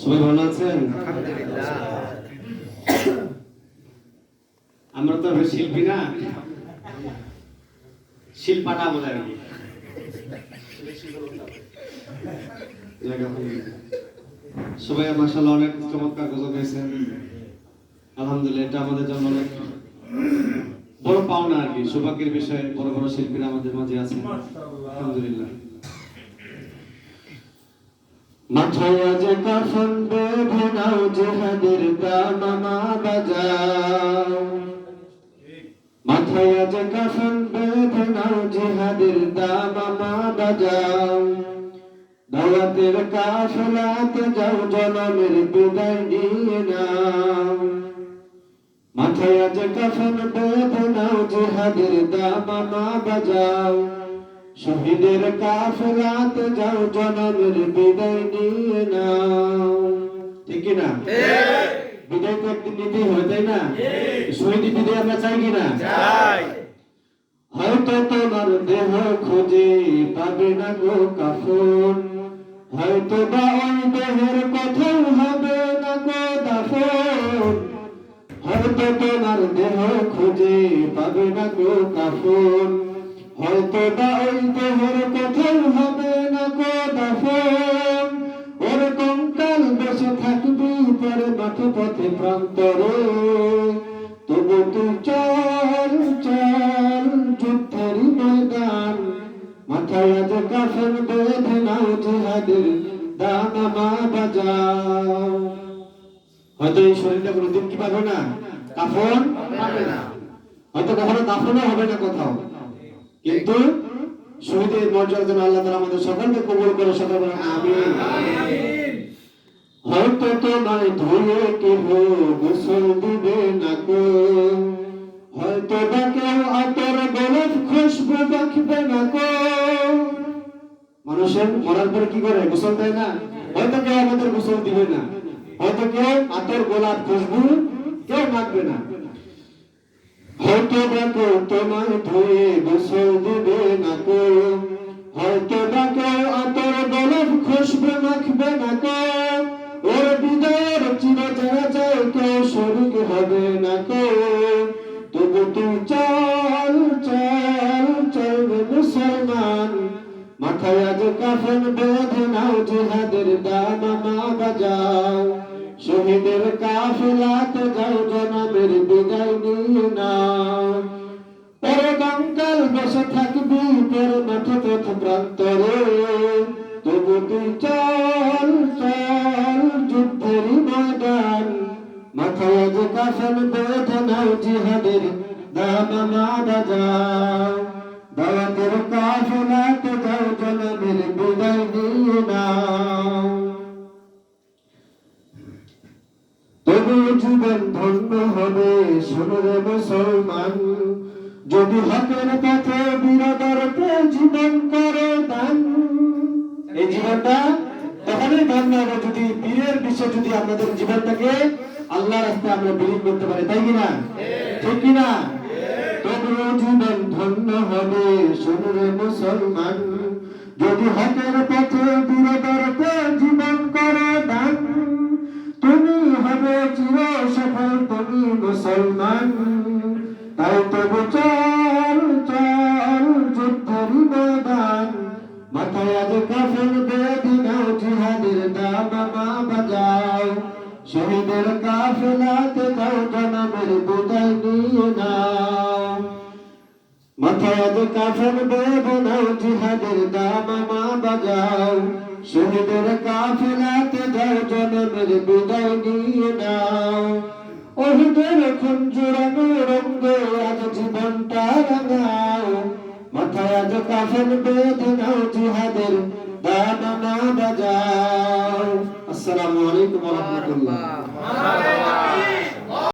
সবাই ভালো আছেন? আমরা তো শিল্পী না, শিল্পাটা বলে আর কি। সবাই মাশাআল্লাহ অনেক চমৎকার গজল গাইছেন। আলহামদুলিল্লাহ, এটা আমাদের জন্য অনেক বড় পাওনা আর কি, সৌভাগ্যের বিষয়। বড় বড় শিল্পীরা আমাদের মাঝে আছেন, আলহামদুলিল্লাহ। মাথায় আজ কাফন বেঁধে নাও, জিহাদের দামামা বাজাও। মাথায় আজ কাফন বেঁধে নাও, জিহাদের দামামা বাজাও। দাওয়াতের কাফেলাতে যাও, জনমের বিদায় নিয়ে নাও। মাথায় আজ কাফন বেঁধে নাও, জিহাদের দামামা বাজাও। শহীদের কাফেলাতে যাও, জনমের বিদায় নিয়ে নাও। ঠিক কিনা? বিদায় তো একদিন নিতেই হয়, তাই না? শহীদের বিদায় আমরা চাই কিনা? চাই। হয়তো তোমার দেহ খুঁজে পাবে না গো কাফন, হয়তো বা ওই দেহের কোথাও হবে না গো দাফন। হয়তো তোমার দেহ খুঁজে পাবে না গো কাফন, হয়তো বা ওই দেহের কোথাও হবে না গো দাফন। ওর কঙ্কাল বসে থাকবি পরে মাঠে পথে প্রান্তরে। তবু তুই চল চল যুদ্ধের ময়দান, মাথায় আজ কাফন বেঁধে নাও, জিহাদের দামামা বাজাও। হয়তো এই শরীরটা কোনোদিন কি পাবে না, কাফন পাবে না, হয়তো কখনো দাফনও হবে না কোথাও, কিন্তু শহীদের মর্যাদা যেন আল্লাহ তাআলা আমাদের সকলকে কবুল করে, সকলে বলেন আমিন। হয়তো তোমায় ধুয়ে কেহ গোসল দিবে না গো, হয়তো বা কেউ আতর গোলাপ খুশবু মাখবে না গো। মানুষের মরার পরে কি করে, গোসল দেয় না? হয়তো কেউ আমাদের গোসল দিবে না, হয়তো কেউ আতর গোলাপ খুশবু কেউ মাখবে না। হয়তো বা কেউ তোমায় ধুয়ে গোসল দিবে না গো, হয়তো বা কেউ আতর গোলাপ খুশবু মাখবে না গো। ওর বিদায়ের চিরচেনা চাই কেউ শরীক হবে না গো। তবু তুই চল চল চলবে মুসলমান, মাথায় আজ কাফন বেঁধে নাও, জিহাদের দামামা বাজাও। শহীদের কাফেলাতে যাও, জনমের বিদায় নিয়ে নাও। পরে কঙ্কাল বসে থাকবি পরে মাঠে পথ প্রান্তরে। তবু তুই চল চল যুদ্ধের ময়দান, মাথায় আজ কাফন বেঁধে নাও, জিহাদের দামামা বাজাও। দাওয়াতের কাফেলাতে যাও, জনমের বিদায় নিয়ে নাও। তবু জীবন ধন্য হবে, শোনো রে মুসলমান, যদি হকের পথে বীরদর্পে জীবন করো দান। এই জীবনটা তখনই ধন্য হবে যদি বীরের বিষয়ে যদি আমাদের জীবনটাকে আল্লাহর রাস্তায় আমরা বিলীন করতে পারি, তাই কিনা? ঠিক কিনা? তবু জীবন ধন্য হবে, শোনো রে মুসলমান, যদি হকের পথে বীরদর্পে জীবন করো দান। তুমি হবে চির সফল, তুমি মুসলমান। তাই তবু চল চল যুদ্ধের ময়দান, মাথায় আজ কাফন বেঁধে নাও, জিহাদের দামামা বাজাও। শহীদের কাফেলাতে যাও, জনমের বিদায় নিয়ে নাও। মাথায় আজ কাফন বেঁধে নাও, জিহাদের দামামা বাজাও। শহীদের কাফেলাতে যাও, জনমের বিদায় নিয়ে নাও। ওহুদের খুন জুড়ানো রঙ্গে আজ জীবনটা রাঙাও, মাথায় আজ কাফন বেঁধে নাও, জিহাদের দামামা বাজাও। আসসালামু আলাইকুম ওয়া রাহমাতুল্লাহ।